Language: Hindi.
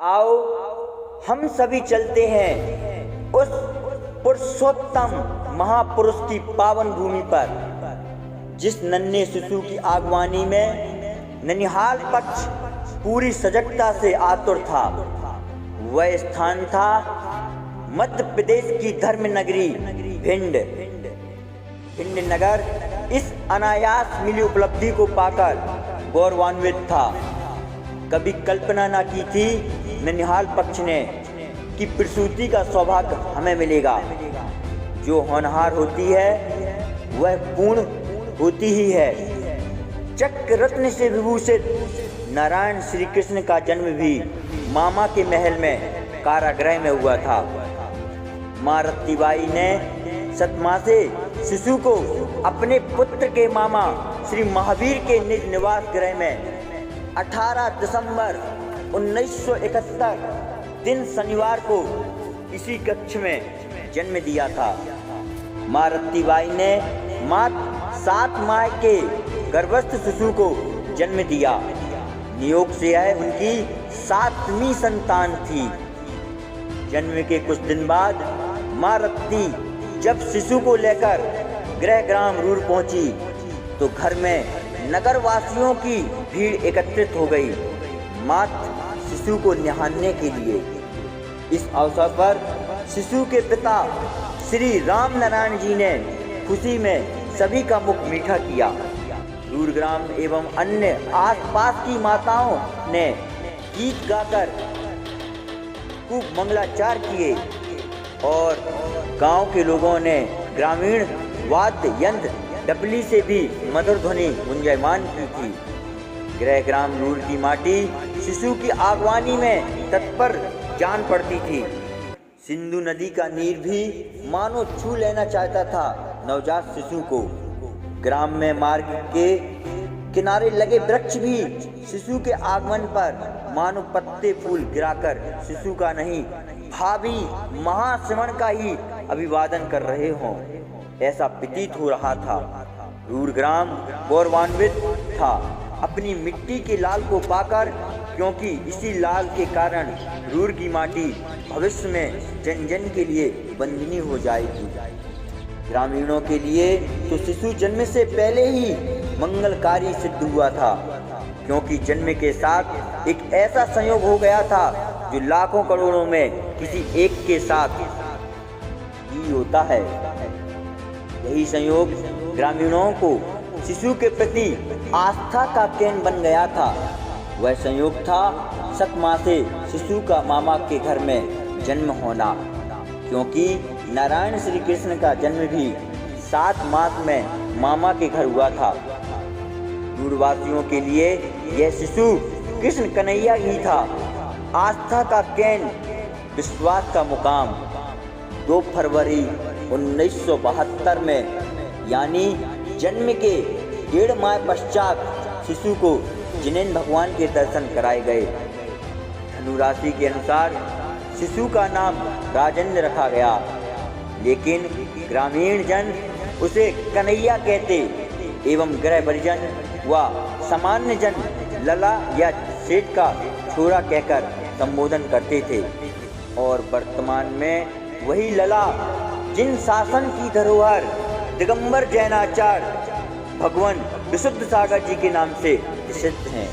आओ हम सभी चलते हैं उस पुरुषोत्तम महापुरुष की पावन भूमि पर, जिस नन्हे शिशु की आगवानी में ननिहाल पक्ष पूरी सजगता से आतुर था। वह स्थान था मध्य प्रदेश की धर्म नगरी भिंड। भिंड नगर इस अनायास मिली उपलब्धि को पाकर गौरवान्वित था। कभी कल्पना न की थी ननिहाल पक्ष ने कि प्रसूति का सौभाग्य हमें मिलेगा। जो होनहार होती है वह पूर्ण होती ही है। चक्र रत्न से विभूषित नारायण श्री कृष्ण का जन्म भी मामा के महल में कारागृह में हुआ था। माँ रत्तीबाई ने सतमासे शिशु को अपने पुत्र के मामा श्री महावीर के निज निवास गृह में 18 दिसंबर 1971 दिन शनिवार को इसी कक्ष में जन्म दिया था। माँ रत्तीबाई ने मात्र 7 माह के गर्भस्थ शिशु को जन्म दिया। नियोग से यह उनकी 7वीं संतान थी। जन्म के कुछ दिन बाद माँ रत्ती जब शिशु को लेकर गृह ग्राम रूर पहुंची तो घर में नगर वासियों की भीड़ एकत्रित हो गई, मात्र शिशु को निहारने के लिए। इस अवसर पर शिशु के पिता श्री राम नारायण जी ने खुशी में सभी का मुख मीठा किया। रूर ग्राम एवं अन्य आसपास की माताओं ने गीत गाकर खूब मंगलाचार किए और गांव के लोगों ने ग्रामीण वाद्य यंत्र डपली से भी मधुर ध्वनि गुंजायमान की थी। गृह ग्राम रूर की माटी शिशु की आगवानी में तत्पर जान पड़ती थी। सिंधु नदी का नीर भी मानो छू लेना चाहता था नवजात शिशु को। ग्राम में मार्ग के किनारे लगे वृक्ष भी शिशु के आगमन पर मानो पत्ते फूल गिराकर शिशु का नहीं, भावी महाश्रवण का ही अभिवादन कर रहे हों, ऐसा प्रतीत हो रहा था। रूर ग्राम गौरवान्वित था अपनी मिट्टी के लाल को पाकर, क्योंकि इसी लाल के कारण रूर की माटी भविष्य में जन जन के लिए वंदनीय हो जाएगी। ग्रामीणों के लिए तो शिशु जन्म से पहले ही मंगलकारी सिद्ध हुआ था, क्योंकि जन्म के साथ एक ऐसा संयोग हो गया था जो लाखों करोड़ों में किसी एक के साथ ही होता है। यही संयोग ग्रामीणों को शिशु के प्रति आस्था का केंद्र बन गया था। वह संयोग था सतमासे शिशु का मामा के घर में जन्म होना, क्योंकि नारायण श्री कृष्ण का जन्म भी 7 मास में मामा के घर हुआ था। दूरवासियों के लिए यह शिशु कृष्ण कन्हैया ही था। आस्था का केंद्र, विश्वास का मुकाम। 2 फरवरी 1972 में यानी जन्म के 1.5 माह पश्चात शिशु को जिनेन भगवान के दर्शन कराए गए। धनु राशि के अनुसार शिशु का नाम राजेंद्र रखा गया, लेकिन ग्रामीण जन उसे कन्हैया कहते एवं गृह परिजन व सामान्य जन लला या सेठ का छोरा कहकर संबोधन करते थे। और वर्तमान में वही लला जिन शासन की धरोहर दिगंबर जैनाचार्य भगवान विशुद्ध सागर जी के नाम से प्रसिद्ध हैं।